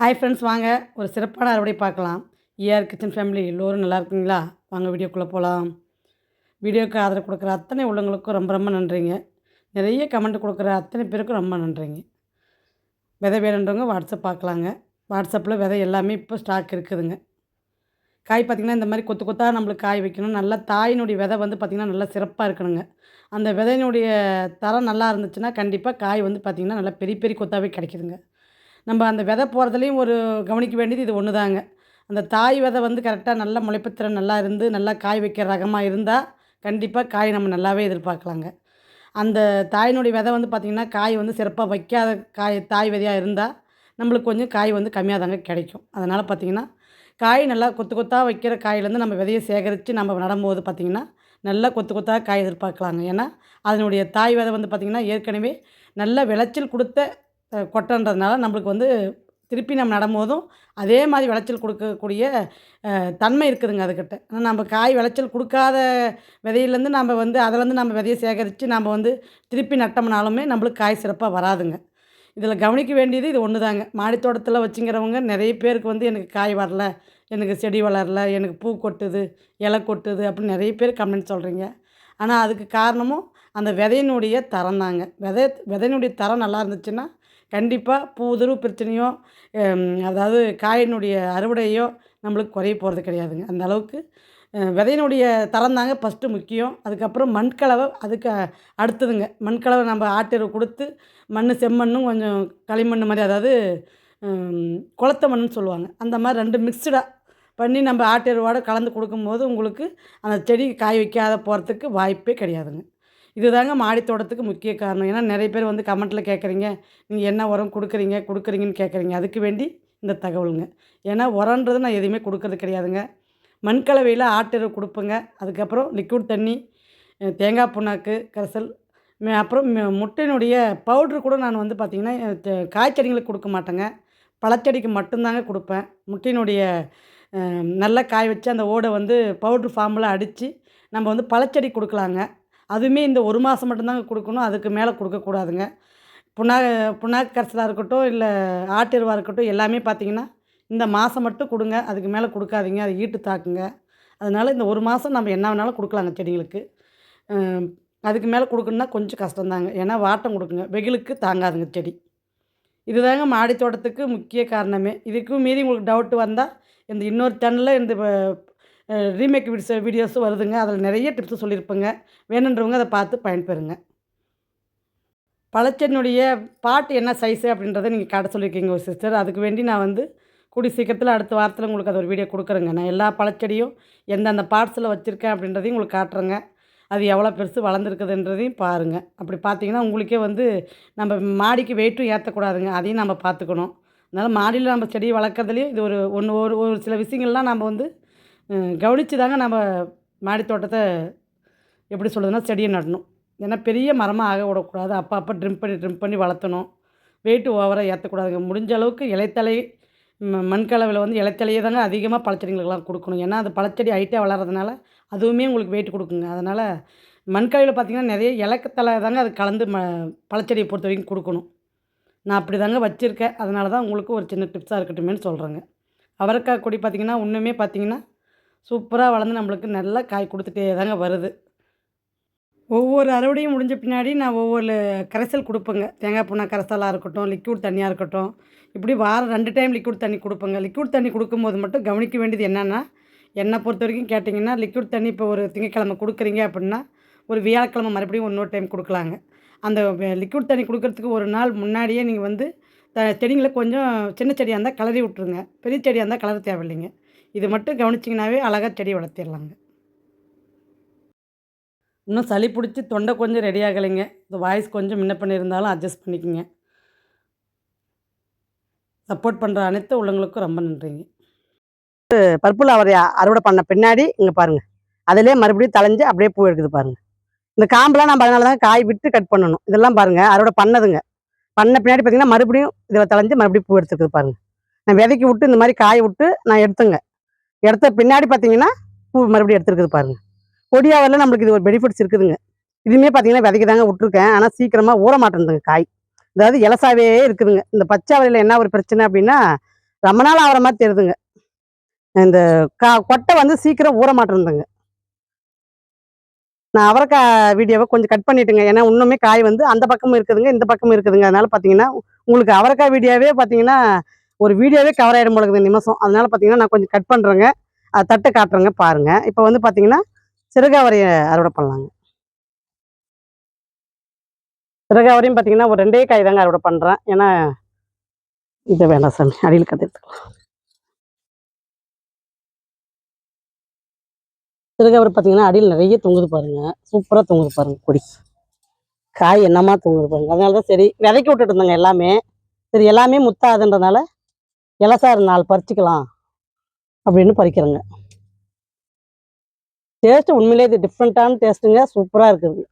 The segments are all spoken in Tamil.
ஹாய் ஃப்ரெண்ட்ஸ், வாங்க ஒரு சிறப்பான அறுவடை பார்க்கலாம். ஏஆர் கிச்சன் ஃபேமிலி எல்லோரும் நல்லா இருக்கீங்களா? வாங்க வீடியோக்குள்ளே போகலாம். வீடியோக்கு ஆதரவு கொடுக்குற அத்தனை உள்ளவங்களுக்கும் ரொம்ப ரொம்ப நன்றிங்க. நிறைய கமெண்ட் கொடுக்குற அத்தனை பேருக்கும் ரொம்ப நன்றிங்க. விதை வேணுன்றவங்க வாட்ஸ்அப் பார்க்கலாங்க. வாட்ஸ்அப்பில் விதை எல்லாமே இப்போ ஸ்டாக் இருக்குதுங்க. காய் பார்த்திங்கன்னா இந்த மாதிரி கொத்து கொத்தாக நம்மளுக்கு காய் வைக்கணும். நல்லா தாயினுடைய விதை வந்து பார்த்திங்கன்னா நல்லா சிறப்பாக இருக்கணுங்க. அந்த விதையினுடைய தரம் நல்லா இருந்துச்சுன்னா கண்டிப்பாக காய் வந்து பார்த்திங்கன்னா நல்லா பெரிய பெரிய கொத்தாகவே கிடைக்குதுங்க. நம்ம அந்த விதை போடுறதுலேயும் ஒரு கவனிக்க வேண்டியது இது ஒன்று தாங்க. அந்த தாய் விதை வந்து கரெக்டாக நல்ல முளைப்புத்திறன் நல்லா இருந்து நல்லா காய் வைக்கிற ரகமாக இருந்தால் கண்டிப்பாக காய் நம்ம நல்லாவே எதிர்பார்க்கலாங்க. அந்த தாயினுடைய விதை வந்து பார்த்திங்கன்னா காய் வந்து சிறப்பாக வைக்காத தாய் விதையாக இருந்தால் நம்மளுக்கு கொஞ்சம் காய் வந்து கம்மியாக தாங்க கிடைக்கும். அதனால் பார்த்திங்கன்னா காய் நல்லா கொத்து கொத்தாக வைக்கிற காயிலேருந்து நம்ம விதையை சேகரித்து நம்ம நடும்போது பார்த்திங்கன்னா நல்லா கொத்து கொத்தாக காய் எதிர்பார்க்கலாங்க. ஏன்னா அதனுடைய தாய் விதை வந்து பார்த்திங்கன்னா ஏற்கனவே நல்ல விளைச்சல் கொடுத்த கொட்டைன்றதுனால நம்மளுக்கு வந்து திருப்பி நம்ம நடும்போதும் அதே மாதிரி விளைச்சல் கொடுக்கக்கூடிய தன்மை இருக்குதுங்க அதுக்கிட்ட. ஆனால் நம்ம காய் விளைச்சல் கொடுக்காத விதையிலேருந்து நம்ம வந்து அதிலேருந்து நம்ம விதையை சேகரித்து நம்ம வந்து திருப்பி நட்டோம்னாலுமே நம்மளுக்கு காய் சிறப்பாக வராதுங்க. இதில் கவனிக்க வேண்டியது இது ஒன்று தாங்க. மாடி தோட்டத்தில் வச்சுங்கிறவங்க நிறைய பேருக்கு வந்து எனக்கு காய் வரல, எனக்கு செடி வளரல, எனக்கு பூ கொட்டுது, இலை கொட்டுது அப்படின்னு நிறைய பேர் கமெண்ட் சொல்கிறீங்க. ஆனால் அதுக்கு காரணமும் அந்த விதையினுடைய தரம் தாங்க. விதையினுடைய தரம் நல்லா இருந்துச்சுன்னா கண்டிப்பாக பூதுரு பிரச்சனையோ அதாவது காயினுடைய அறுவடையோ நம்மளுக்கு குறைய போகிறது கிடையாதுங்க. அந்த அளவுக்கு விதையினுடைய தரம் தாங்க ஃபஸ்ட்டு முக்கியம். அதுக்கப்புறம் மண்கலவை அதுக்கு அடுத்ததுங்க. மண்கலவை நம்ம ஆட்டெரு கொடுத்து செம்மண்ணும் கொஞ்சம் களிமண் மாதிரி, அதாவது குளத்த மண்ணுன்னு சொல்லுவாங்க. அந்த மாதிரி 2 மிக்ஸ்டாக பண்ணி நம்ம ஆட்டெருவோட கலந்து கொடுக்கும்போது உங்களுக்கு அந்த செடி காய் வைக்காத போகிறதுக்கு வாய்ப்பே கிடையாதுங்க. இதுதாங்க மாடி தோட்டத்துக்கு முக்கிய காரணம். ஏன்னா நிறைய பேர் வந்து கமெண்ட்டில் கேட்குறீங்க, நீங்கள் என்ன உரம் கொடுக்குறீங்கன்னு கேட்குறீங்க. அதுக்கு வேண்டி இந்த தகவலுங்க. ஏன்னா உரன்றது நான் எதுவுமே கொடுக்கறது கிடையாதுங்க. மண்கலவையில் ஆட்டெரு கொடுப்பேங்க. அதுக்கப்புறம் லிக்விட் தண்ணி, தேங்காய் புண்ணாக்கு கரைசல், அப்புறம் முட்டையினுடைய பவுட்ரு கூட நான் வந்து பார்த்திங்கன்னா காய்ச்செடிங்களுக்கு கொடுக்க மாட்டேங்க. பழச்செடிக்கு மட்டும்தாங்க கொடுப்பேன். முட்டையினுடைய நல்லா காய வச்சு அந்த ஓடை வந்து பவுட்ரு ஃபார்மில் அடித்து நம்ம வந்து பழச்செடி கொடுக்கலாங்க. அதுவுமே இந்த 1 மாதம் மட்டும்தாங்க கொடுக்கணும். அதுக்கு மேலே கொடுக்கக்கூடாதுங்க. புண்ணாக்கு கரைசலாக இருக்கட்டும், இல்லை ஆட்டெருவாக இருக்கட்டும், எல்லாமே பார்த்திங்கன்னா இந்த மாதம் மட்டும் கொடுங்க. அதுக்கு மேலே கொடுக்காதீங்க. அது ஈட்டு தாக்குங்க. அதனால் இந்த 1 மாதம் நம்ம என்ன வேணாலும் கொடுக்கலாங்க செடிங்களுக்கு. அதுக்கு மேலே கொடுக்கணுன்னா கொஞ்சம் கஷ்டம்தாங்க. ஏன்னா வாட்டம் கொடுக்குங்க, வெயிலுக்கு தாங்காதுங்க செடி. இதுதாங்க மாடி தோட்டத்துக்கு முக்கிய காரணமே. இதுக்கும் மீறி உங்களுக்கு டவுட் வந்தால் இந்த இன்னொரு சேனலில் இந்த ரீமேக் வீடியோஸும் வருதுங்க. அதில் நிறைய டிப்ஸு சொல்லியிருப்பேங்க. வேணுன்றவங்க அதை பார்த்து பயன்பெறுங்க. பழச்செடியினுடைய பாட் என்ன சைஸு அப்படின்றத நீங்கள் காட்ட சொல்லியிருக்கீங்க ஒரு சிஸ்டர். அதுக்கு வேண்டி நான் வந்து கூடிய சீக்கிரத்தில் அடுத்த வாரத்தில் உங்களுக்கு அது ஒரு வீடியோ கொடுக்குறேங்க. நான் எல்லா பழச்செடியும் எந்தெந்த பார்ட்ஸில் வச்சுருக்கேன் அப்படின்றதையும் உங்களுக்கு காட்டுறேங்க. அது எவ்வளோ பெருசு வளர்ந்துருக்குதுன்றதையும் பாருங்கள். அப்படி பார்த்தீங்கன்னா உங்களுக்கே வந்து நம்ம மாடிக்கு வெயிட்டும் ஏற்றக்கூடாதுங்க. அதையும் நம்ம பார்த்துக்கணும். அதனால் மாடியில் நம்ம செடி வளர்க்குறதுலேயும் இது ஒரு ஒரு சில விஷயங்கள்லாம் நம்ம வந்து கவனித்து தாங்க நம்ம மாடி தோட்டத்தை எப்படி சொல்கிறதுனா செடியை நடணும். ஏன்னா பெரிய மரமாக ஆக விடக்கூடாது. அப்போ ட்ரிம் பண்ணி வளர்த்தணும். வெயிட்டு ஓவராக ஏற்றக்கூடாதுங்க. முடிஞ்ச அளவுக்கு இலைத்தலை மண்கலவையில் வந்து இலைத்தலையை தாங்க அதிகமாக பழச்செடிங்களுக்கெல்லாம் கொடுக்கணும். ஏன்னா அது பழச்செடி ஹைட்டாக வளர்கிறதுனால அதுவுமே உங்களுக்கு வெயிட் கொடுக்குங்க. அதனால் மண்கலவையில் பார்த்திங்கன்னா நிறைய இலக்கத்தலை தாங்க அது கலந்து பழச்செடியை பொறுத்த வரைக்கும் கொடுக்கணும். நான் அப்படி தாங்க வச்சுருக்கேன். அதனால தான் உங்களுக்கு ஒரு சின்ன டிப்ஸாக இருக்கட்டுமேன்னு சொல்கிறேங்க. அவரைக்காய் கொடி பார்த்திங்கன்னா இன்னுமே பார்த்திங்கன்னா சூப்பராக வளர்ந்து நம்மளுக்கு நல்லா காய் கொடுத்துட்டே தாங்க வருது. ஒவ்வொரு அறுவடையும் முடிஞ்ச பின்னாடி நான் ஒவ்வொரு கரைசல் கொடுப்பேங்க. தேங்காய் புண்ணாக்கு கரைசலாக இருக்கட்டும், லிக்விட் தண்ணியாக இருக்கட்டும், இப்படி வாரம் 2 டைம் லிக்விட் தண்ணி கொடுப்பேங்க. லிக்விட் தண்ணி கொடுக்கும்போது மட்டும் கவனிக்க வேண்டியது என்னென்னா, என்னை பொறுத்த வரைக்கும் கேட்டிங்கன்னா, லிக்விட் தண்ணி இப்போ ஒரு திங்கட்கிழமை கொடுக்குறீங்க அப்படின்னா, ஒரு வியாழக்கிழமை மறுபடியும் இன்னொரு டைம் கொடுக்கலாங்க. அந்த லிக்விட் தண்ணி கொடுக்கறதுக்கு ஒரு நாள் முன்னாடியே நீங்கள் வந்து செடிங்களை கொஞ்சம் சின்ன செடியாக இருந்தால் கிளறி விட்ருங்க. பெரிய செடியாக இருந்தால் கிளற தேவையில்லைங்க. இது மட்டும் கவனிச்சிங்கனாவே அழகாக செடி வளர்த்திடலாங்க. இன்னும் சளி பிடிச்சி தொண்டை கொஞ்சம் ரெடி ஆகலைங்க. இந்த வாய்ஸ் கொஞ்சம் முன்ன பண்ணியிருந்தாலும் அட்ஜஸ்ட் பண்ணிக்கோங்க. சப்போர்ட் பண்ணுற அனைத்து உள்ளவங்களுக்கும் ரொம்ப நன்றிங்க. பர்பிள் அவரை அறுவடை பண்ண பின்னாடி இங்கே பாருங்கள், அதிலே மறுபடியும் தளைஞ்சு அப்படியே பூ எடுக்குது பாருங்கள். இந்த காம்பெலாம் நம்ம அதனால தான் காய் விட்டு கட் பண்ணணும். இதெல்லாம் பாருங்கள் அறுவடை பண்ணதுங்க. பண்ண பின்னாடி பார்த்தீங்கன்னா மறுபடியும் இதில் தளைஞ்சு மறுபடியும் பூ எடுத்துருக்குது பாருங்கள். நான் விதைக்கி விட்டு இந்த மாதிரி காய விட்டு நான் எடுத்துங்க. எடுத்த பின்னாடி பார்த்தீங்கன்னா பூ மறுபடியும் எடுத்துருக்குது பாருங்கள். கொடியாவில் நம்மளுக்கு இது ஒரு பெனிஃபிட்ஸ் இருக்குதுங்க. இதுவுமே பார்த்தீங்கன்னா விதைக்கு தாங்க விட்டுருக்கேன். ஆனால் சீக்கிரமாக ஊற மாட்டேங்குதுங்க காய். அதாவது இலசாவே இருக்குதுங்க. இந்த பச்சை அவரையில் என்ன ஒரு பிரச்சனை அப்படின்னா, ரொம்ப நாள் ஆகிற மாதிரி தெரியுதுங்க. இந்த கொட்டை வந்து சீக்கிரம் ஊற மாட்டேங்குதுங்க. நான் அவரைக்காய் வீடியோவை கொஞ்சம் கட் பண்ணிட்டுங்க. ஏன்னா இன்னுமே காய் வந்து அந்த பக்கமும் இருக்குதுங்க, இந்த பக்கமும் இருக்குதுங்க. அதனால பார்த்தீங்கன்னா, உங்களுக்கு அவரைக்காய் வீடியோவே பார்த்தீங்கன்னா, ஒரு வீடியோவே கவர் ஆயிடும் போல இருக்குது நிமிஷம். அதனால பார்த்தீங்கன்னா, நான் கொஞ்சம் கட் பண்ணுறேங்க. அது தட்டு காட்டுறேங்க பாருங்க. இப்போ வந்து பார்த்தீங்கன்னா, சிறுகாவரைய அறுவடை பண்ணலாங்க. சிறுகாவரையும் பார்த்தீங்கன்னா, ஒரு 2 காய் தாங்க அறுவடை பண்ணுறேன். ஏன்னா, இது வேண்டாம் சாமி, அடியில் கத்த எடுத்துக்கலாம். சிறுகாவரை பார்த்தீங்கன்னா, அடியில் நிறைய தொங்குது பாருங்க. சூப்பரா தொங்குது பாருங்க கொடி. காய் என்னமா தொங்குது பாருங்க. அதனால தான் சரி விதைக்கி விட்டுட்டு இருந்தேங்க எல்லாமே. சரி எல்லாமே முத்தாதுன்றனால, இலசாறு 4 பறிச்சுக்கலாம் அப்படின்னு பறிக்கிறேங்க. டேஸ்ட்டு உண்மையிலேயே இது டிஃப்ரெண்ட்டான டேஸ்ட்டுங்க. சூப்பரா இருக்குதுங்க.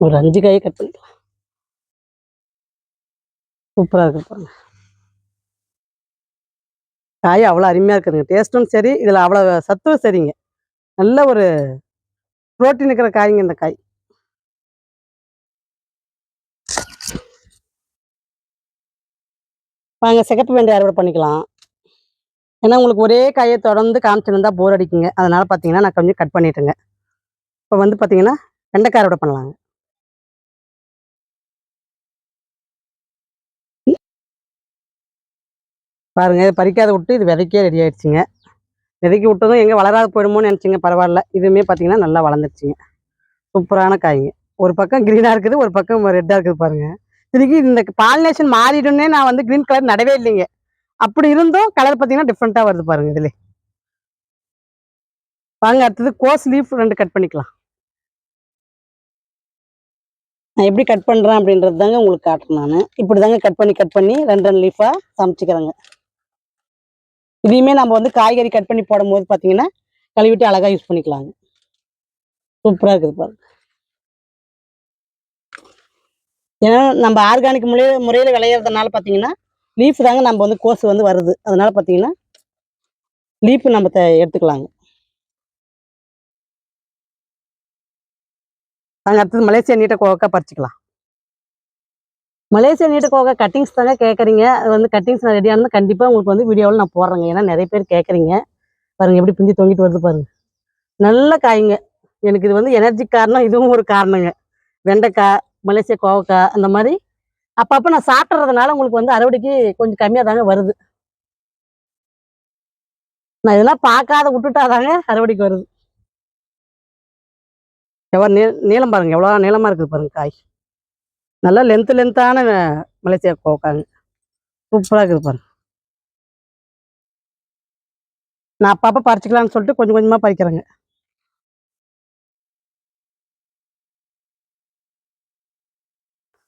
ஒரு 5 காயை கட் பண்ணிக்கலாம். சூப்பரா இருக்குது பாருங்க. காய் அவ்வளோ அருமையா இருக்குதுங்க. டேஸ்ட்டும் சரி, இதில அவ்வளோ சத்தும் சரிங்க. நல்ல ஒரு புரோட்டீன் இருக்கிற காய்ங்க இந்த காய். வாங்க சிகப்பு வெண்டை அறுவடை பண்ணிக்கலாம். ஏன்னா உங்களுக்கு ஒரே காயை தொடர்ந்து காமிச்சிருந்தா போர் அடிக்குங்க. அதனால பார்த்தீங்கன்னா, நான் கொஞ்சம் கட் பண்ணிட்டேங்க. இப்போ வந்து பார்த்தீங்கன்னா, வெண்டைக்காய் அறுவடை பண்ணலாங்க. பாருங்க இது பறிக்காத விட்டு இது விதைக்கே ரெடி ஆயிடுச்சுங்க. விதைக்கி விட்டதும் எங்கே வளராது போயிடுமோன்னு நினச்சிங்க, பரவாயில்ல. இதுவுமே பார்த்தீங்கன்னா, நல்லா வளர்ந்துருச்சுங்க. சூப்பரான காய்ங்க. ஒரு பக்கம் கிரீனா இருக்குது, ஒரு பக்கம் ரெட்டா இருக்குது பாருங்க. இதுக்கு இந்த பாலினேஷன் மாறிடும்னே நான் வந்து கிரீன் கலர் நடவே இல்லைங்க. அப்படி இருந்தும் கலர் பார்த்தீங்கன்னா டிஃப்ரெண்ட்டா வருது பாருங்க இதிலே. வாங்க அடுத்தது கோஸ் லீஃப் 2 கட் பண்ணிக்கலாம். நான் எப்படி கட் பண்றேன் அப்படின்றது தாங்க உங்களுக்கு காட்டுறேன் நானு. இப்படி தாங்க கட் பண்ணி 2 லீஃபா சமைச்சுக்கிறேங்க. இதையுமே நம்ம வந்து காய்கறி கட் பண்ணி போடும்போது பார்த்தீங்கன்னா, கழுவிட்டு அழகா யூஸ் பண்ணிக்கலாங்க. சூப்பரா இருக்குது பாருங்க. ஏன்னா நம்ம ஆர்கானிக் முறையில விளையிறதுனால பார்த்தீங்கன்னா, லீஃப் தாங்க நம்ம வந்து கோஸ் வந்து வருது. அதனால பார்த்தீங்கன்னா, லீஃப் நம்ம எடுத்துக்கலாங்க. நாங்க அடுத்தது மலேசியா நீட்ட கோவக்கா பறிச்சுக்கலாம். மலேசியா நீட்ட கோவக்கா கட்டிங்ஸ் தாங்க கேட்குறீங்க. அது வந்து கட்டிங்ஸ் நான் ரெடியா இருந்தா கண்டிப்பா உங்களுக்கு வந்து வீடியோவில் நான் போடுறேங்க. ஏன்னா நெறைய பேர் கேட்குறீங்க. பாருங்க எப்படி பிஞ்சு தொங்கிட்டு வருது பாருங்க. நல்ல காய்ங்க. எனக்கு இது வந்து எனர்ஜிக்கு காரணம் இதுவும் ஒரு காரணங்க. வெண்டைக்காய், மலேசியா கோவக்காய் அந்த மாரி அப்பப்ப நான் சாப்பிட்றதுனால உங்களுக்கு வந்து அறுவடைக்கு கொஞ்சம் கம்மியா தாங்க வருது. நான் இதெல்லாம் பார்க்காத விட்டுட்டா தாங்க அறுவடைக்கு வருது. எவ்வளோ நீளம் பாருங்க. எவ்வளோ நீளமா இருக்குது பாருங்க காய். நல்லா லென்த்தான மலேசியா கோவக்காங்க. சூப்பரா இருக்குது பாருங்க. நான் அப்பப்ப பறிச்சுக்கலான்னு சொல்லிட்டு கொஞ்சம் கொஞ்சமா பறிக்கிறேங்க.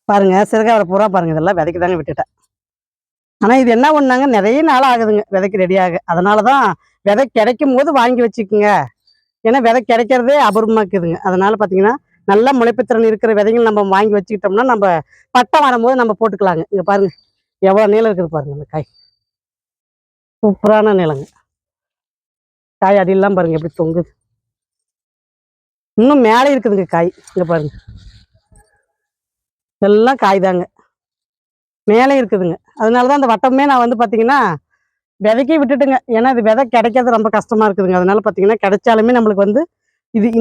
பாருங்க சிறுகாவரை பூரா பாருங்க. இதெல்லாம் விதைக்கு தாங்க விட்டுட்டேன். ஆனா இது என்ன ஒண்ணுனாங்க, நெறைய நாள் ஆகுதுங்க விதைக்கு ரெடியாக. அதனால தான் விதை கிடைக்கும்போது வாங்கி வச்சுக்கங்க. ஏன்னா விதை கிடைக்கிறதே அபூர்வமா இருக்குதுங்க. அதனால பார்த்தீங்கன்னா, நல்ல முளைப்புத்திறன் இருக்கிற விதைகள் நம்ம வாங்கி வச்சுக்கிட்டோம்னா, நம்ம பட்டம் வரும்போது நம்ம போட்டுக்கலாங்க. இங்க பாருங்க. எவ்வளோ நீளம் இருக்குது பாருங்க அந்த காய். சூப்பரான நீளங்க. காய் அடியெல்லாம் பாருங்க எப்படி தொங்குது. இன்னும் மேலே இருக்குதுங்க காய். இங்க பாருங்க. எல்லாம் காய் தாங்க. மேலே இருக்குதுங்க. அதனால தான் அந்த வட்டமே நான் வந்து பார்த்தீங்கன்னா, விதைக்கே விட்டுட்டுங்க. ஏன்னா இது விதை கிடைக்கிறது ரொம்ப கஷ்டமா இருக்குதுங்க. அதனால பார்த்தீங்கன்னா, கிடைச்சாலுமே நம்மளுக்கு வந்து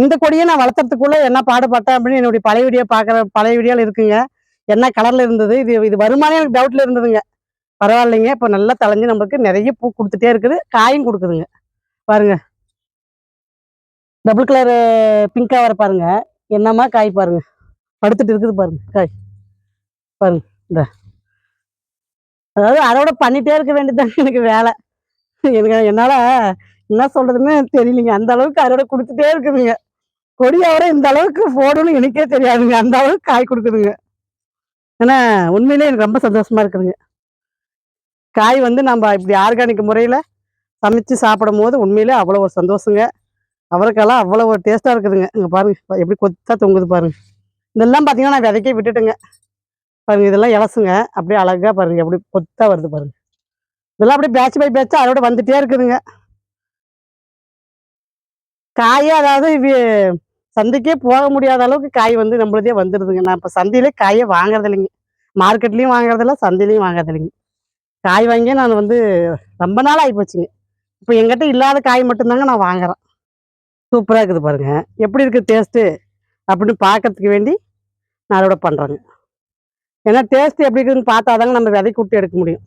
இந்த கொடிய நான் வளர்த்துறதுக்குள்ள என்ன பாடுபட்டேன் அப்படின்னு என்னுடைய பழைய வீடியோல இருக்குங்க. என்ன கலர்ல இருந்தது. இது இது வருமானே எனக்கு டவுட்ல இருந்ததுங்க. பரவாயில்லைங்க. இப்ப நல்லா தழைஞ்சு நம்மளுக்கு நெறைய பூ குடுத்துட்டே இருக்குது. காயும் குடுக்குதுங்க. பாருங்க. டபுள் கலர் பிங்க்கா வர பாருங்க. என்னம்மா காய் பாருங்க. படுத்துட்டு இருக்குது பாருங்க காய். பாருங்க. இந்த அதாவது அறுவடை பண்ணிட்டே இருக்க வேண்டியதுதாங்க எனக்கு வேலை. எனக்கு என்னால என்ன சொல்றதுன்னு தெரியலைங்க. அந்த அளவுக்கு அறுவடை குடுத்துட்டே இருக்குதுங்க. கொடி அவரை இந்த அளவுக்கு போடும்னு எனக்கே தெரியாதுங்க. அந்த அளவுக்கு காய் குடுக்குதுங்க. ஏன்னா உண்மையிலேயே எனக்கு ரொம்ப சந்தோஷமா இருக்குதுங்க. காய் வந்து நம்ம இப்படி ஆர்கானிக் முறையில சமைச்சு சாப்பிடும்போது உண்மையிலே அவ்வளோ ஒரு சந்தோஷங்க. அவரைக்காலாம் அவ்வளோ ஒரு டேஸ்ட்டா இருக்குதுங்க. இங்க பாருங்க எப்படி கொத்தா தொங்குது பாருங்க. இதெல்லாம் பார்த்தீங்கன்னா நான் விதைக்கே விட்டுட்டேங்க. பாருங்க இதெல்லாம் இலசுங்க. அப்படியே அழகா பாருங்க எப்படி கொத்தா வருது பாருங்க. இதெல்லாம் அப்படியே பேட்ச் பை பேட்சா அதோட வந்துட்டே இருக்குதுங்க. காயே அதாவது சந்தைக்கே போக முடியாத அளவுக்கு காய் வந்து நம்மளுதே வந்துடுதுங்க. நான் இப்போ சந்தையிலே காயே வாங்குறது இல்லைங்க. மார்க்கெட்லேயும் வாங்குறதில்ல, சந்தையிலையும் வாங்குறதில்லைங்க. காய் வாங்கியே நான் வந்து ரொம்ப நாள் ஆகிப்போச்சுங்க. இப்போ எங்கிட்ட இல்லாத காய் மட்டும்தாங்க நான் வாங்குறேன். சூப்பராக இருக்குது பாருங்க. எப்படி இருக்குது டேஸ்ட்டு அப்படின்னு பார்க்கறதுக்கு வேண்டி நான் அறுவடை பண்ணுறேங்க. ஏன்னா டேஸ்ட் எப்படி இருக்குதுன்னு பார்த்தா தாங்க நம்ம விதைக்கு விட்டு எடுக்க முடியும்.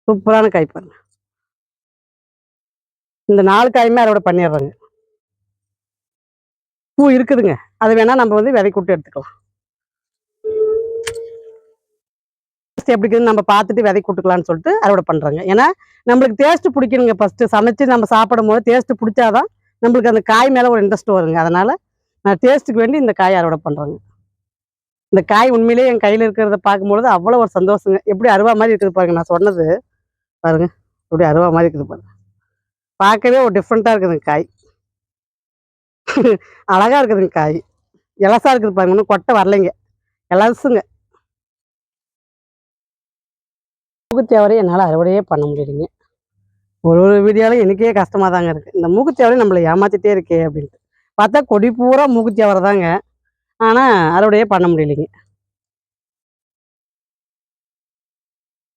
சூப்பரான காய் பாருங்க. இந்த 4 காயுமே அறுவடை பண்ணிடுறேங்க. பூ இருக்குதுங்க. அது வேணா நம்ம வந்து விதைக்கு விட்டு எடுத்துக்கலாம். டேஸ்ட் எப்படி இருக்குதுன்னு நம்ம பார்த்துட்டு விதைக்கு விட்டுக்கலாம்னு சொல்லிட்டு அறுவடை பண்ணுறேங்க. ஏன்னா நம்மளுக்கு டேஸ்ட்டு பிடிக்கணுங்க. ஃபஸ்ட்டு சமைச்சு நம்ம சாப்பிடும்போது டேஸ்ட்டு பிடிச்சாதான் நம்மளுக்கு அந்த காய் மேலே ஒரு இன்ட்ரெஸ்ட் வருங்க. அதனால் நான் டேஸ்ட்டுக்கு வேண்டி இந்த காய் அறுவடை பண்ணுறேங்க. இந்த காய் உண்மையிலேயே என் கையில் இருக்கிறத பார்க்கும்பொழுது அவ்வளோ ஒரு சந்தோஷங்க. எப்படி அருவா மாதிரி இருக்குது பாருங்க. நான் சொன்னது பாருங்க, எப்படி அருவா மாதிரி இருக்குது பாருங்க. பார்க்கவே ஒரு டிஃப்ரெண்ட்டாக இருக்குதுங்க காய். அழகாக இருக்குதுங்க காய். எலசா இருக்குது பாருங்க. இன்னும் கொட்டை வரலைங்க, எலசுங்க. மூக்குத்தியாவரை என்னால் அறுவடையே பண்ண முடியலைங்க. ஒரு ஒரு வீடியோவில் எனக்கே கஷ்டமாக தாங்க இருக்குது. இந்த மூக்குத்தியாவரை நம்மளை ஏமாற்றிட்டே இருக்கே அப்படின்ட்டு பார்த்தா கொடி பூரா மூக்குத்தியாவரை தாங்க. ஆனால் அறுவடையே பண்ண முடியலைங்க.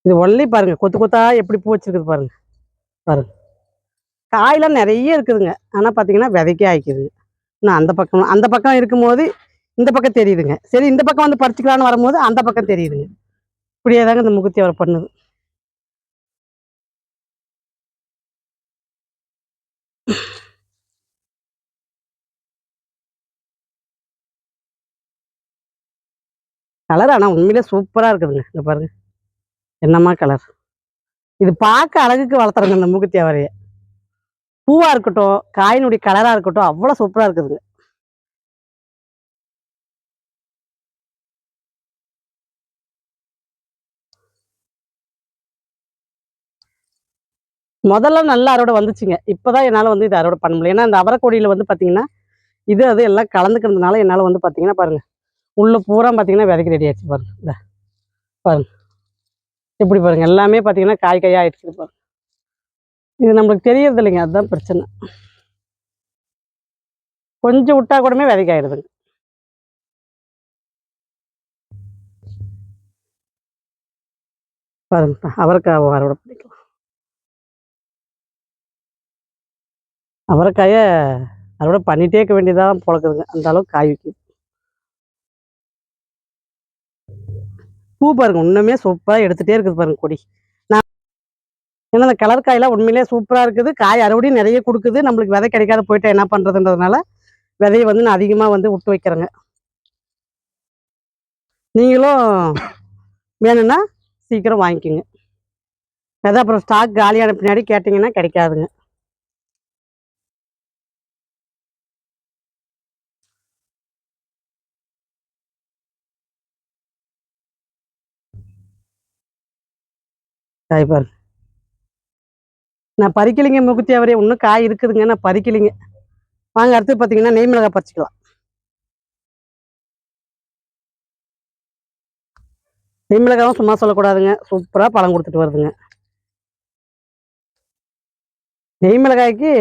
இது ஒன்லி பாருங்க, கொத்து கொத்தா எப்படி பூ வச்சிருக்குது பாருங்க. பாருங்க, காயெல்லாம் நிறைய இருக்குதுங்க. ஆனால் பார்த்தீங்கன்னா விதைக்கே ஆயிக்குதுங்க. இன்னும் அந்த பக்கம் இருக்கும்போது இந்த பக்கம் தெரியுதுங்க. சரி, இந்த பக்கம் வந்து பறிச்சுக்கலான்னு வரும்போது அந்த பக்கம் தெரியுதுங்க. இப்படியே தாங்க இந்த முகத்தியாவரை பண்ணுது. கலர் ஆனால் உண்மையிலே சூப்பராக இருக்குதுங்க. இங்கே பாருங்க, என்னம்மா கலர். இது பார்க்க அழகுக்கு வளர்த்துறங்க இந்த மூக்குத்தியாவரையை. பூவாக இருக்கட்டும், காயினுடைய கலராக இருக்கட்டும், அவ்வளோ சூப்பராக இருக்குதுங்க. முதல்ல நல்ல அறுவடை வந்துச்சுங்க. இப்போதான் என்னால் வந்து இதை அறுவடை பண்ண முடியல. ஏன்னா இந்த அவரைக்கொடியில் வந்து பார்த்தீங்கன்னா இது அது எல்லாம் கலந்துக்கிறதுனால என்னால் வந்து பார்த்தீங்கன்னா பாருங்க, உள்ள பூரா பார்த்தீங்கன்னா விதைக்கு ரெடி ஆயிடுச்சு பாருங்க. இந்த பாருங்க, எப்படி பாருங்க, எல்லாமே பார்த்தீங்கன்னா காய் காயாக ஆயிடுச்சு பாருங்க. இது நம்மளுக்கு தெரியறது இல்லைங்க, அதுதான் பிரச்சனை. கொஞ்சம் விட்டா கூடமே விதைக்காயிடுதுங்க. பாருங்க, அவரைக்காய் அறுவடை பண்ணிக்கலாம். அவரைக்காயை அறுவடை பண்ணிட்டே இருக்க வேண்டியதான் பொழக்குதுங்க. அந்த அளவுக்கு காய் வைக்குது. பூ பாருங்க, இன்னுமே சூப்பராக எடுத்துகிட்டே இருக்குது பாருங்க கொடி. நான் ஏன்னா அந்த கலர் காயெல்லாம் உண்மையிலே சூப்பராக இருக்குது. காய் அறுவடையும் நிறைய கொடுக்குது. நம்மளுக்கு விதை கிடைக்காத போயிட்டா என்ன பண்ணுறதுன்றதுனால விதையை வந்து நான் அதிகமாக வந்து விட்டு வைக்கிறேங்க. நீங்களும் வேணும்னா சீக்கிரம் வாங்கிக்கோங்க. விதை அப்புறம் ஸ்டாக் காலியான பின்னாடி கேட்டிங்கன்னா கிடைக்காதுங்க. காய் பாருங்க, நான் பறிக்கலைங்க மூக்குத்தி அவரே. இன்னும் காய் இருக்குதுங்க, நான் பறிக்கலைங்க. வாங்க, அடுத்து பார்த்தீங்கன்னா நெய் மிளகாய் பறிச்சிக்கலாம். நெய் மிளகாவும் சும்மா சொல்லக்கூடாதுங்க, சூப்பராக பழம் கொடுத்துட்டு வருதுங்க. நெய் மிளகாய்க்கு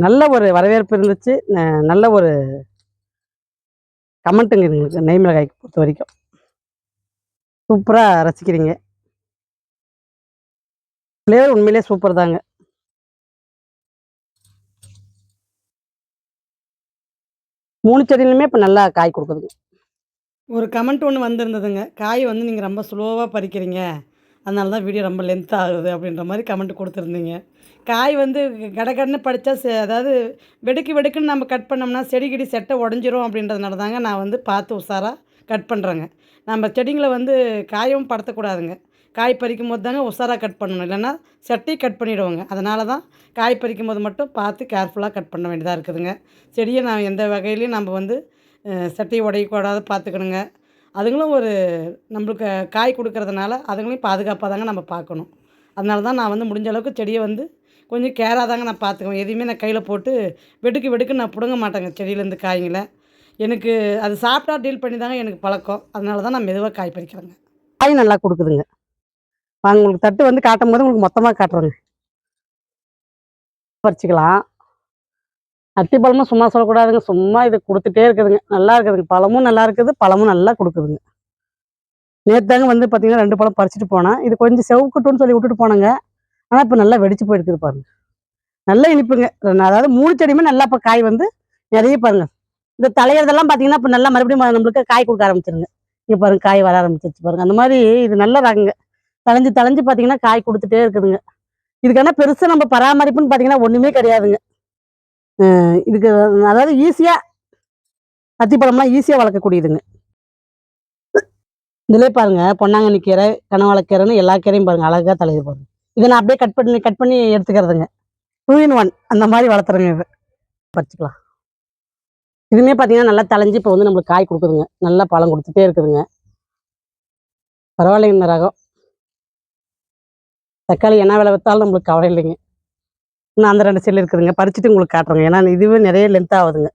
நல்ல ஒரு வரவேற்பு இருந்துச்சு. நல்ல ஒரு கமெண்ட்டுங்க எங்களுக்கு நெய் மிளகாய்க்கு பொறுத்த வரைக்கும். சூப்பராக ரசிக்கிறீங்க. ஃப்ளேவர் உண்மையிலே சூப்பர் தாங்க. மூணு செடியிலுமே இப்போ நல்லா காய் கொடுக்குதுங்க. ஒரு கமெண்ட் ஒன்று வந்திருந்ததுங்க. காய் வந்து நீங்கள் ரொம்ப ஸ்லோவாக பறிக்கிறீங்க, அதனால தான் வீடியோ ரொம்ப லென்த் ஆகுது அப்படின்ற மாதிரி கமெண்ட் கொடுத்துருந்தீங்க. காய் வந்து கடகடன்னு பறித்தா அதாவது வெடுக்கு வெடுக்குன்னு நம்ம கட் பண்ணோம்னா செடிகிடி செட்டை உடஞ்சிரும் அப்படின்றதுனால தாங்க நான் வந்து பார்த்து உஷாராக கட் பண்ணுறேங்க. நம்ம செடிங்களை வந்து காயவும் படுத்தக்கூடாதுங்க. காய் பறிக்கும் போது தாங்க உஷாராக கட் பண்ணணும், இல்லைன்னா செட்டையும் கட் பண்ணிவிடுவோங்க. அதனால தான் காய் பறிக்கும் போது மட்டும் பார்த்து கேர்ஃபுல்லாக கட் பண்ண வேண்டியதாக இருக்குதுங்க. செடியை நான் எந்த வகையிலையும் நம்ம வந்து சட்டையை உடையக்கூடாது பார்த்துக்கணுங்க. அதுங்களும் ஒரு நம்மளுக்கு காய் கொடுக்கறதுனால அதுங்களையும் பாதுகாப்பாக தாங்க நம்ம பார்க்கணும். அதனால தான் நான் வந்து முடிஞ்ச அளவுக்கு செடியை வந்து கொஞ்சம் கேராக தாங்க நான் பார்த்துக்குவேன். எதையுமே நான் கையில் போட்டு வெடுக்கு வெடுக்குன்னு நான் பிடுங்க மாட்டேங்க செடியிலேருந்து காய்ங்களை. எனக்கு அது சாப்பிட்டா டீல் பண்ணி தாங்க எனக்கு பழக்கம். அதனால தான் நான் மெதுவாக காய் பறிக்கிறேங்க. காய் நல்லா கொடுக்குதுங்க. வாங்க, உங்களுக்கு தட்டு வந்து காட்டும் போது உங்களுக்கு மொத்தமாக காட்டுறேங்க. பறிச்சிக்கலாம். அத்திப்பழமும் சும்மா சொல்லக்கூடாதுங்க, சும்மா இது கொடுத்துட்டே இருக்குதுங்க. நல்லா இருக்குதுங்க, பழமும் நல்லா இருக்குது, பழமும் நல்லா கொடுக்குதுங்க. நேத்தாங்க வந்து பார்த்தீங்கன்னா 2 பழம் பறிச்சுட்டு போனேன். இது கொஞ்சம் செவக்கட்டும்னு சொல்லி விட்டுட்டு போனேங்க. ஆனா இப்ப நல்லா வெடிச்சு போயிருக்குது பாருங்க. நல்ல இனிப்புங்க. அதாவது 3 செடியுமே நல்லா இப்ப காய் வந்து நிறைய பாருங்க. இந்த தளையறதெல்லாம் பார்த்தீங்கன்னா, இப்ப நல்லா மறுபடியும் நம்மளுக்கு காய் குடுக்க ஆரம்பிச்சுருங்க. இங்க பாருங்க காய் வர ஆரம்பிச்சிருச்சு பாருங்க. அந்த மாரி இது நல்ல ரகங்க. தளைஞ்சு தளைஞ்சு பார்த்தீங்கன்னா, காய் குடுத்துட்டே இருக்குதுங்க. இதுக்கு ஆனா பெருசா நம்ம பராமரிப்புன்னு பார்த்தீங்கன்னா, ஒண்ணுமே கிடையாதுங்க. இதுக்கு அதாவது ஈஸியா அத்திப்பழம்லாம் ஈஸியா வளர்க்கக்கூடியதுங்க. இதிலயே பாருங்க பொன்னாங்கண்ணி கீரை, கனவாழக்கீரைன்னு எல்லா கீரையும் பாருங்க அழகா தழையுது பாருங்க. இத நான் அப்படியே கட் பண்ணி எடுத்துக்கிறதுங்க. 2 in 1 அந்த மாரி வளர்த்துறேங்க இத. பறிச்சுக்கலாம். இதுவுமே பார்த்தீங்கன்னா, நல்லா தளைஞ்சு இப்ப வந்து நம்மளுக்கு காய் குடுக்குதுங்க. நல்லா பழம் குடுத்துட்டே இருக்குதுங்க. பரவாயில்லைங்க இந்த ரகம். தக்காளி என்ன விலை வித்தாலும் நம்மளுக்கு கவலை இல்லைங்க. இன்னும் அந்த 2 செல்லு இருக்குதுங்க. பறிச்சுட்டு உங்களுக்கு காட்டுறேங்க. ஏன்னா இதுவே நிறைய லென்த் ஆகுதுங்க.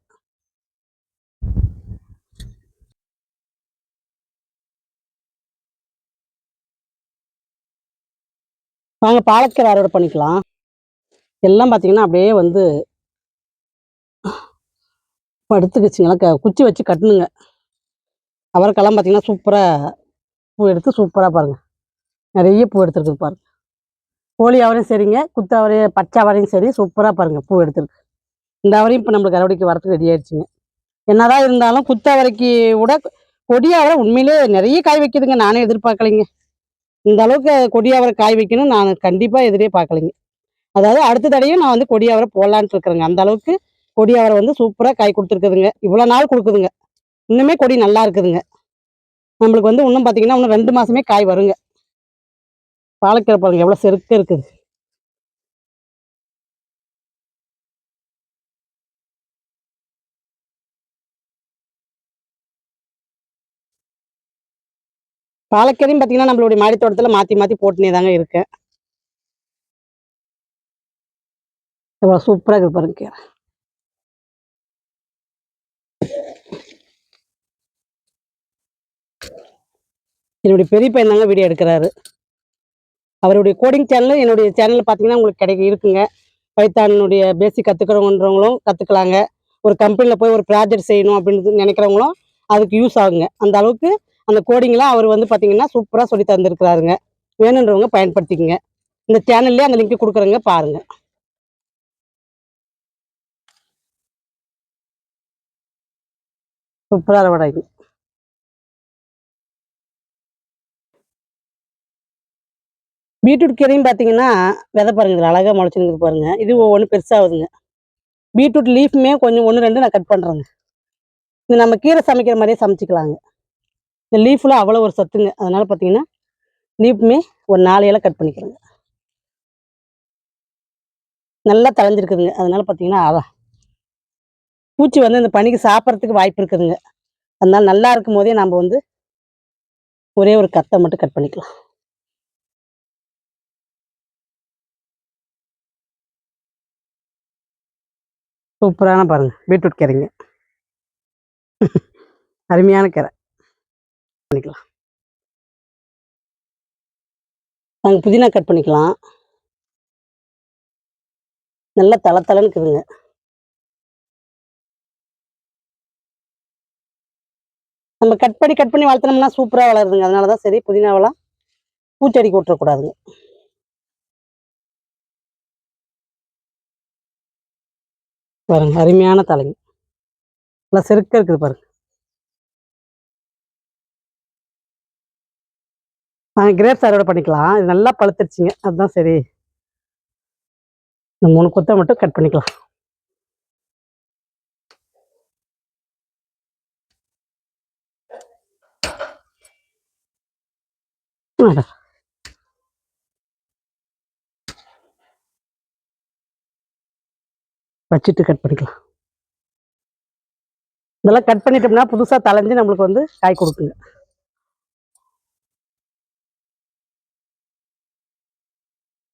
வாங்க பாலக்கீரை அறுவடை பண்ணிக்கலாம். எல்லாம் பார்த்தீங்கன்னா, அப்படியே வந்து படுத்துக்கிச்சுங்களா, குச்சி வச்சு கட்டணுங்க. அவரைக்காலாம் பார்த்தீங்கன்னா, சூப்பரா பூ எடுத்து சூப்பரா பாருங்க. நிறைய பூ எடுத்துருக்குது பாருங்க. கோழி அவரையும் சரிங்க, குத்து அவரை, பச்சை அவரையும் சரி சூப்பரா பாருங்க பூ எடுத்துருக்கு. இந்த அவரையும் இப்ப நம்மளுக்கு அறுவடைக்கு வரதுக்கு ரெடி ஆயிடுச்சுங்க. என்னதான் இருந்தாலும் குத்து அவரைக்கு விட கொடி அவரை உண்மையிலே நிறைய காய் வைக்குதுங்க. நானே எதிர்பார்க்கலைங்க. இந்த அளவுக்கு கொடி அவரை காய் வைக்கணும்னு நான் கண்டிப்பா எதிரே பார்க்கலைங்க. அதாவது அடுத்த தடவையும் நான் வந்து கொடி அவரை போடலான்ட்டு இருக்கிறேங்க. அந்த அளவுக்கு கொடி அவரை வந்து சூப்பரா காய் குடுத்துருக்குதுங்க. இவ்வளோ நாள் குடுக்குதுங்க. இன்னுமே கொடி நல்லா இருக்குதுங்க. நம்மளுக்கு வந்து இன்னும் பார்த்தீங்கன்னா, இன்னும் 2 மாசமே காய் வருங்க. பாலக்கீரை பாருங்க எவ்வளோ செருக்க இருக்குது. பாலக்கீரையும் பார்த்தீங்கன்னா, நம்மளுடைய மாடி தோட்டத்துல மாத்தி மாத்தி போட்டுனே தாங்க இருக்கேன். எவ்வளோ சூப்பரா இருக்குது பாருங்க கீரை. என்னுடைய பெரிய பையன் தாங்க வீடியோ எடுக்கிறாரு. அவருடைய கோடிங் சேனல் என்னுடைய சேனல்ல பார்த்தீங்கன்னா, உங்களுக்கு இருக்குங்க. பைத்தானுடைய பேசிக் கத்துக்கிறவங்கன்றவங்களும் கத்துக்கலாங்க. ஒரு கம்பெனில போய் ஒரு ப்ராஜெக்ட் செய்யணும் அப்படின்னு நினைக்கிறவங்களும் அதுக்கு யூஸ் ஆகுங்க. அந்த அளவுக்கு அந்த கோடிங்லாம் அவர் வந்து பார்த்தீங்கன்னா, சூப்பரா சொல்லி தந்திருக்கிறாருங்க. வேணுன்றவங்க பயன்படுத்திக்கங்க. இந்த சேனல்லயே அந்த லிங்க் குடுக்குறேங்க பாருங்க. சூப்பரா அறுவடைங்க. பீட்ரூட் கீரையும் பார்த்தீங்கன்னா, விதை பாருங்க இதுல அழகா முளைச்சுருக்குது பாருங்க. இது ஒவ்வொன்னும் பெருசாகுதுங்க. பீட்ரூட் லீஃப்மே கொஞ்சம் 1, 2 நான் கட் பண்றேங்க. இது நம்ம கீரை சமைக்கிற மாரியே சமைச்சுக்கலாங்க. இந்த லீஃப்ல அவ்வளோ ஒரு சத்துங்க. அதனால பார்த்தீங்கன்னா, லீஃப்மே ஒரு 4 இலை கட் பண்ணிக்கிறேங்க. நல்லா தழைஞ்சிருக்குதுங்க. அதனால பார்த்தீங்கன்னா, பூச்சி வந்து இந்த பனிக்கு சாப்பிடறதுக்கு வாய்ப்பு இருக்குதுங்க. அதனால நல்லா இருக்கும்போதே நாம வந்து ஒரே ஒரு கத்த மட்டும் கட் பண்ணிக்கலாம். சூப்பரான பாருங்க பீட்ரூட் கீரைங்க. அருமையான கீரை. பண்ணிக்கலாம். நாங்க புதினா கட் பண்ணிக்கலாம். நல்லா தளன்னு இருக்குதுங்க. நம்ம கட் பண்ணி வளர்த்தனோம்னா சூப்பரா வளருதுங்க. அதனால தான் சரி புதினாவெல்லாம் பூச்செடிக்கு விட்டுறக்கூடாதுங்க. பாருங்க அருமையான தலைங்க. நல்லா செருக்க இருக்குது பாருங்க. நாங்க கிரேப்ஸ் அறுவடை பண்ணிக்கலாம். இது நல்லா பழுத்துருச்சுங்க. அதுதான் சரி. இந்த 3 கொத்த மட்டும் கட் பண்ணிக்கலாம். அட. வச்சுட்டு கட் பண்ணிக்கலாம். இதெல்லாம் கட் பண்ணிட்டோம்னா புதுசா தளைஞ்சு நம்மளுக்கு வந்து காய் குடுக்குங்க.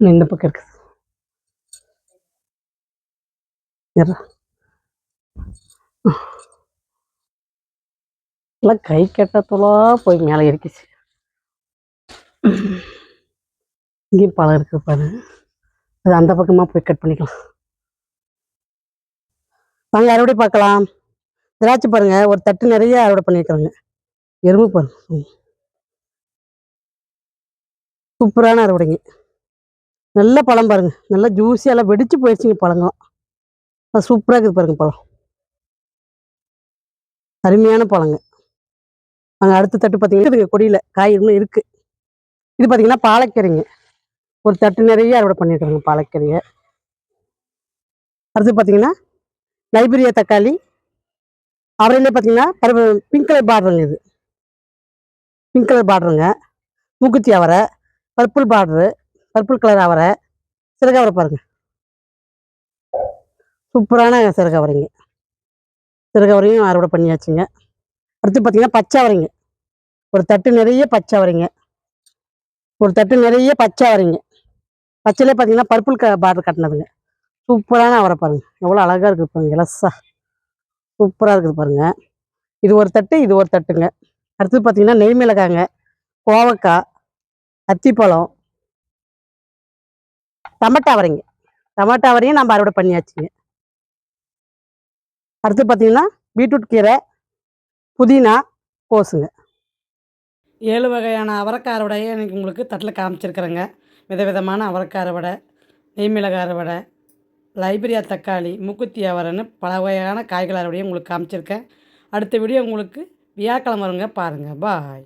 இந்த பக்கம் இருக்குது. எல்லாம் கை கெட்டத்துலா போய் மேலே ஏறிக்கிச்சு. இங்கேயும் பழம் இருக்குது பாருங்க. அது அந்த பக்கமா போய் கட் பண்ணிக்கலாம். வாங்க அறுவடை பார்க்கலாம். திராட்சை பாருங்க, ஒரு தட்டு நிறைய அறுவடை பண்ணியிருக்காங்க. எறும்பு பாருங்க. சூப்பரான அறுவடைங்க. நல்ல பழம் பாருங்க, நல்லா ஜூஸியாக எல்லாம் வெடிச்சு போயிடுச்சுங்க பழங்களாம். சூப்பராக இருக்குது பாருங்க பழம், அருமையான பழங்க. அங்கே அடுத்த தட்டு பார்த்தீங்கன்னா இதுங்க கொடியில் காய் இன்னும் இருக்குது. இது பார்த்தீங்கன்னா பாலக்கீரைங்க, ஒரு தட்டு நிறைய அறுவடை பண்ணியிருக்காங்க பாலக்கீரையை. அடுத்து பார்த்தீங்கன்னா லைப்ரரியா தக்காளி, அவரையிலே பார்த்தீங்கன்னா பிங்க் கலர் பார்டருங்க, இது பிங்க் கலர் பார்டருங்க. மூக்குத்தி அவரை, பர்பிள் பார்டரு, பர்பிள் கலர் அவரை, சிறகு அவரை பாருங்க, சூப்பரான சிறகு அவரைங்க. சிறகு அவரையும் அறுவடை பண்ணியாச்சுங்க. அடுத்து பார்த்தீங்கன்னா பச்சை அவரைங்க, ஒரு தட்டு நிறைய பச்சை அவரைங்க, ஒரு தட்டு நிறைய பச்சை அவரைங்க. பச்சையிலே பார்த்தீங்கன்னா பர்பிள் பார்டர் கட்டினதுங்க. சூப்பரான அவரை பாருங்க, எவ்வளோ அழகாக இருக்குது பாருங்க, இலசா சூப்பராக இருக்குது பாருங்க. இது ஒரு தட்டு, இது ஒரு தட்டுங்க. அடுத்து பார்த்தீங்கன்னா நெய் மிளகாங்க, கோவக்காய், அத்திப்பழம், டமாட்டா அவரைங்க. டமாட்டா அவரையும் நம்ம அறுவடை பண்ணியாச்சுங்க. அடுத்து பார்த்தீங்கன்னா பீட்ரூட் கீரை, புதினா, கோஸுங்க. 7 வகையான அவரைக்காய் அறுவடையை இன்றைக்கி உங்களுக்கு தட்டில் காமிச்சிருக்கிறேங்க. விதவிதமான அவரைக்காய் அறுவடை, நெய்மிளகாய் அறுவடை, லைப்ரரியா தக்காளி, மூக்குத்தி அவரைன்னு பல வகையான காய்கள் அறுவடையும் உங்களுக்கு காமிச்சிருக்கேன். அடுத்த வீடியோ உங்களுக்கு வியாழக்கிழமை வருங்க, பாருங்கள். பாய்.